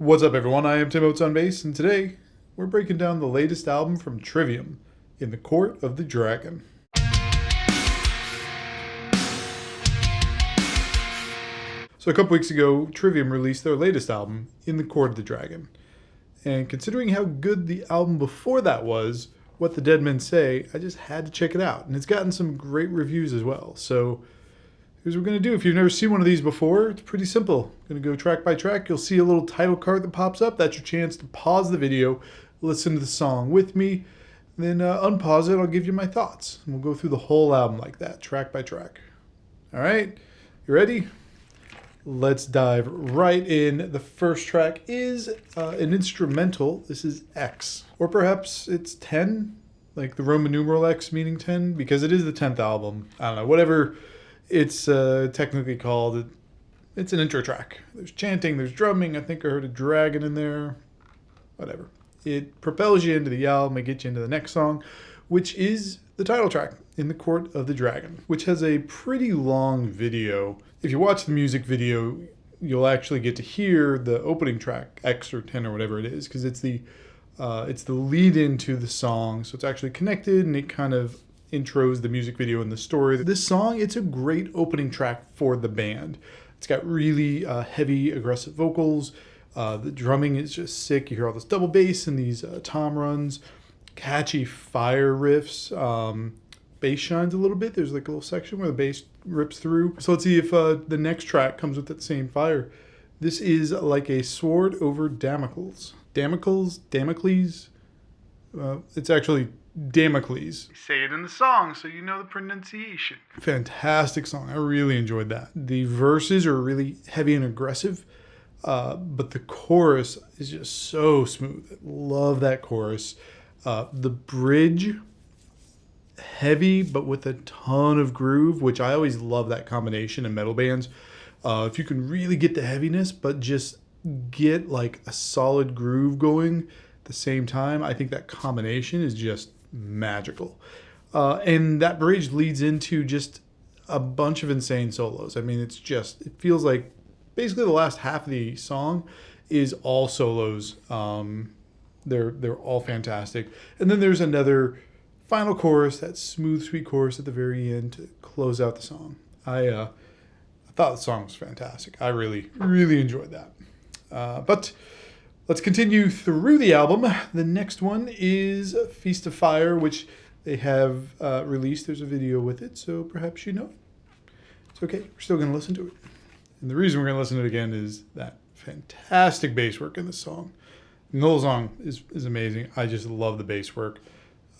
What's up, everyone? I am Tim Oates on bass, and today we're breaking down the latest album from Trivium, In the Court of the Dragon. So a couple weeks ago, Trivium released their latest album, In the Court of the Dragon. And considering how good the album before that was, What the Dead Men Say, I just had to check it out. And it's gotten some great reviews as well. So here's what we're going to do. If you've never seen one of these before, it's pretty simple. I'm going to go track by track. You'll see a little title card that pops up. That's your chance to pause the video, listen to the song with me, then unpause it. I'll give you my thoughts. And we'll go through the whole album like that, track by track. All right, you ready? Let's dive right in. The first track is an instrumental. This is X. Or perhaps it's 10, like the Roman numeral X meaning 10, because it is the 10th album. I don't know, whatever it's technically called. It's an intro track. There's chanting, there's drumming. I think I heard a dragon in there. Whatever. It propels you into the album and gets you into the next song, which is the title track, In the Court of the Dragon, which has a pretty long video. If you watch the music video, you'll actually get to hear the opening track, X or 10 or whatever it is, because it's the lead into the song. So it's actually connected and it kind of intros the music video and the story. This song, it's a great opening track for the band. It's got really heavy, aggressive vocals. The drumming is just sick. You hear all this double bass and these tom runs, catchy fire riffs. Bass shines a little bit. There's like a little section where the bass rips through. So let's see if the next track comes with that same fire. This is Like a Sword Over Damocles. Damocles? It's actually Damocles. Say it in the song so you know the pronunciation. Fantastic song. I really enjoyed that. The verses are really heavy and aggressive, but the chorus is just so smooth. I love that chorus. The bridge, heavy but with a ton of groove, which I always love that combination in metal bands. If you can really get the heaviness but just get like a solid groove going at the same time, I think that combination is just magical. And that bridge leads into just a bunch of insane solos. I mean, it feels like basically the last half of the song is all solos. They're all fantastic. And then there's another final chorus, that smooth, sweet chorus at the very end to close out the song. I thought the song was fantastic. I really, really enjoyed that. But let's continue through the album. The next one is Feast of Fire, which they have released. There's a video with it, so perhaps you know it. It's okay. We're still going to listen to it. And the reason we're going to listen to it again is that fantastic bass work in this song. And the whole song is amazing. I just love the bass work.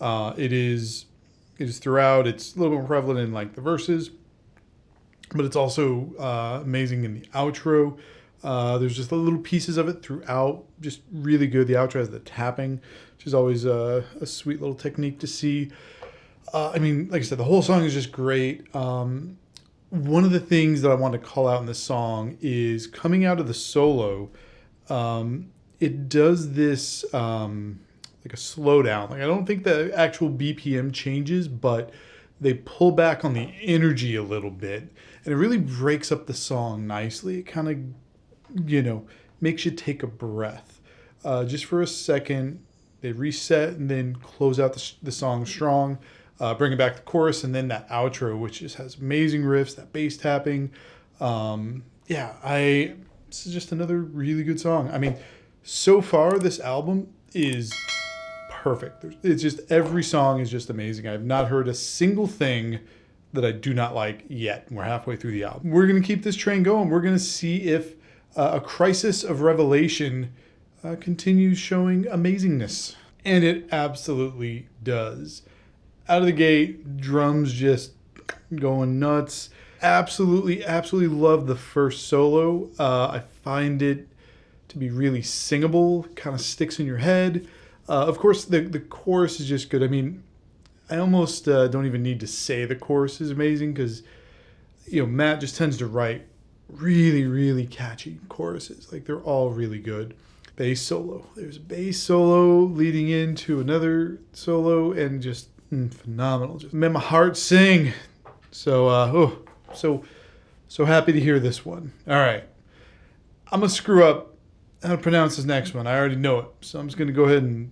It is throughout. It's a little more prevalent in like the verses, but it's also amazing in the outro. There's just little pieces of it throughout, just really good. The outro has the tapping, which is always a sweet little technique to see. I mean, like I said, the whole song is just great. One of the things that I want to call out in this song is coming out of the solo. It does this like a slowdown. Like I don't think the actual BPM changes, but they pull back on the energy a little bit, and it really breaks up the song nicely. It kind of, makes you take a breath. Just for a second, they reset and then close out the song strong, bringing back the chorus, and then that outro, which just has amazing riffs, that bass tapping. This is just another really good song. I mean, so far this album is perfect. It's just every song is just amazing. I have not heard a single thing that I do not like yet. We're halfway through the album. We're going to keep this train going. We're going to see if A Crisis of Revelation continues showing amazingness. And it absolutely does. Out of the gate, drums just going nuts. Absolutely love the first solo. I find it to be really singable, kind of sticks in your head. Of course, the chorus is just good. I mean, I almost don't even need to say the chorus is amazing because, Matt just tends to write really, really catchy choruses. Like, they're all really good. Bass solo. There's a bass solo leading into another solo and just phenomenal. Just made my heart sing. So, so happy to hear this one. All right. I'm going to screw up how to pronounce this next one. I already know it, so I'm just going to go ahead and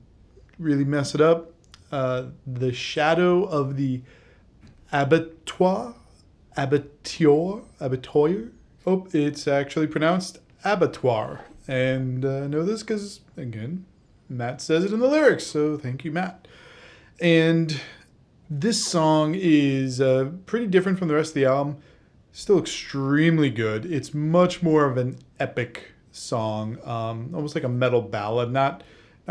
really mess it up. The Shadow of the Abattoir. Oh, it's actually pronounced Abattoir. And I know this because, again, Matt says it in the lyrics, so thank you, Matt. And this song is pretty different from the rest of the album. Still extremely good. It's much more of an epic song, almost like a metal ballad, not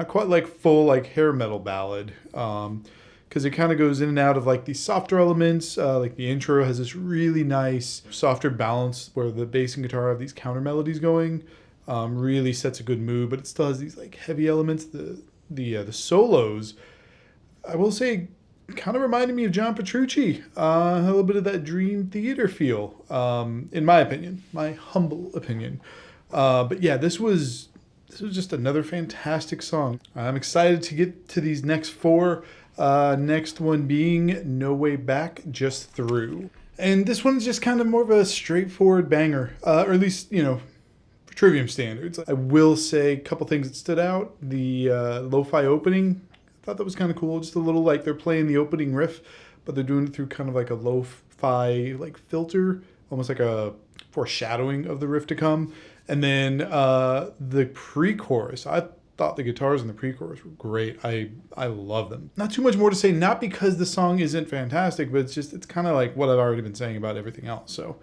quite like full like hair metal ballad, because it kind of goes in and out of like these softer elements. Like the intro has this really nice softer balance where the bass and guitar have these counter melodies going. Really sets a good mood, but it still has these like heavy elements. The solos, I will say, kind of reminded me of John Petrucci. A little bit of that Dream Theater feel, in my opinion, my humble opinion. But yeah, this was just another fantastic song. I'm excited to get to these next four. Next one being No Way Back, Just Through. And this one's just kind of more of a straightforward banger, or at least, for Trivium standards. I will say a couple things that stood out. The lo-fi opening, I thought that was kind of cool. Just a little like they're playing the opening riff, but they're doing it through kind of like a lo-fi like filter, almost like a foreshadowing of the riff to come. And then the pre-chorus, I thought the guitars in the pre-chorus were great. I love them. Not too much more to say, not because the song isn't fantastic, but it's kind of like what I've already been saying about everything else. So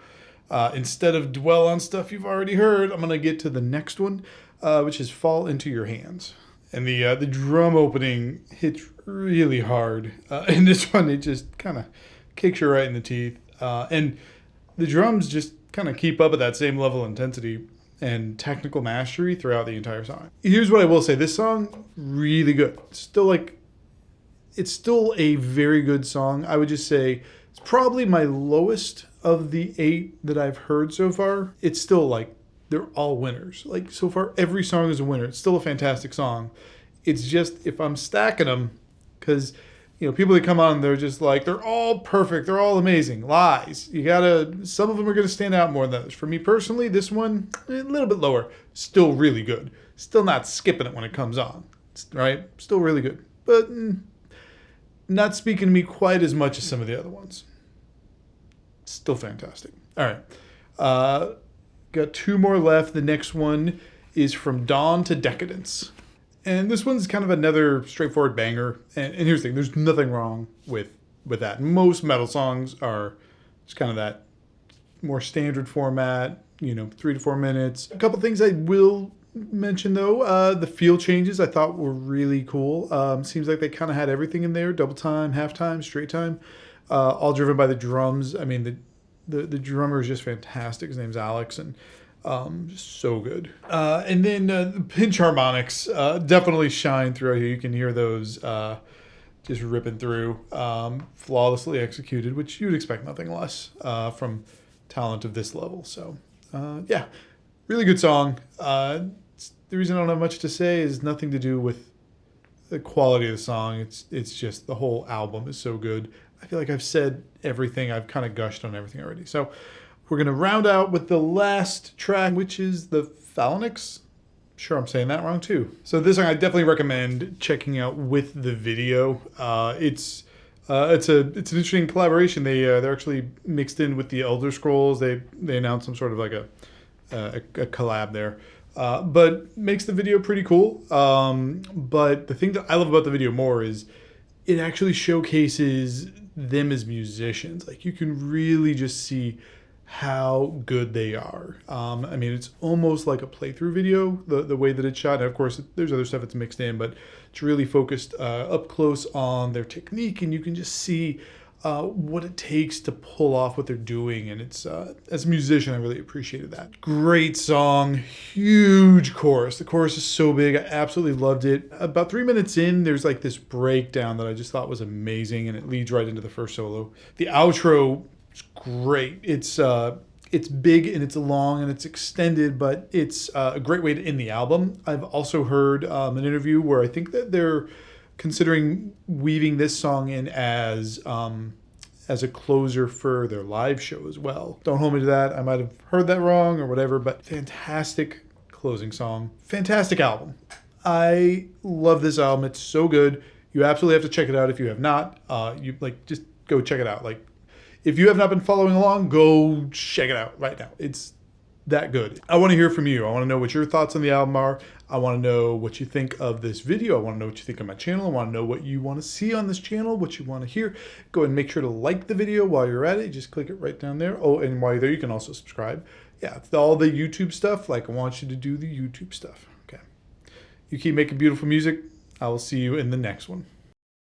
instead of dwell on stuff you've already heard, I'm going to get to the next one, which is Fall Into Your Hands. And the drum opening hits really hard. In this one, it just kind of kicks you right in the teeth. And the drums just kind of keep up at that same level of intensity and technical mastery throughout the entire song. Here's what I will say. This song, really good. It's still a very good song. I would just say it's probably my lowest of the 8 that I've heard so far. It's still like, they're all winners. Like, so far, every song is a winner. It's still a fantastic song. It's just, if I'm stacking them, because, people that come on, they're just like, they're all perfect. They're all amazing. Lies. Some of them are going to stand out more than others. For me personally, this one, a little bit lower. Still really good. Still not skipping it when it comes on. Right? Still really good. But not speaking to me quite as much as some of the other ones. Still fantastic. All right. Got 2 more left. The next one is From Dawn to Decadence. And this one's kind of another straightforward banger. And here's the thing. There's nothing wrong with that. Most metal songs are just kind of that more standard format, 3 to 4 minutes. A couple things I will mention, though. The feel changes I thought were really cool. Seems like they kind of had everything in there. Double time, half time, straight time. All driven by the drums. I mean, the drummer is just fantastic. His name's Alex, and just so good. And then the pinch harmonics definitely shine throughout here. You can hear those just ripping through, flawlessly executed, which you'd expect nothing less from talent of this level. So, yeah, really good song. The reason I don't have much to say is nothing to do with the quality of the song. It's just the whole album is so good. I feel like I've said everything. I've kind of gushed on everything already. So we're going to round out with the last track, which is the Phalanx. Sure, I'm saying that wrong too. So this song I definitely recommend checking out with the video. It's an interesting collaboration. They're actually mixed in with the Elder Scrolls. They announced some sort of like a collab there. But makes the video pretty cool. But the thing that I love about the video more is it actually showcases them as musicians. Like, you can really just see how good they are. I mean, it's almost like a playthrough video, the way that it's shot. And of course, there's other stuff that's mixed in, but it's really focused up close on their technique, and you can just see what it takes to pull off what they're doing. And it's, as a musician, I really appreciated that. Great song, huge chorus. The chorus is so big. I absolutely loved it. About 3 minutes in, there's like this breakdown that I just thought was amazing, and it leads right into the first solo. The outro is great. It's big and it's long and it's extended, but it's a great way to end the album. I've also heard an interview where I think that they're considering weaving this song in as a closer for their live show as well. Don't hold me to that. I might have heard that wrong or whatever, but fantastic closing song. Fantastic album. I love this album. It's so good. You absolutely have to check it out if you have not. Just go check it out. Like, if you have not been following along, go check it out right now. It's that good. I want to hear from you. I want to know what your thoughts on the album are. I want to know what you think of this video. I want to know what you think of my channel. I want to know what you want to see on this channel, what you want to hear. Go ahead and make sure to like the video while you're at it. Just click it right down there. Oh, and while you're there, you can also subscribe. Yeah, all the YouTube stuff. Like, I want you to do the YouTube stuff. Okay. You keep making beautiful music. I will see you in the next one.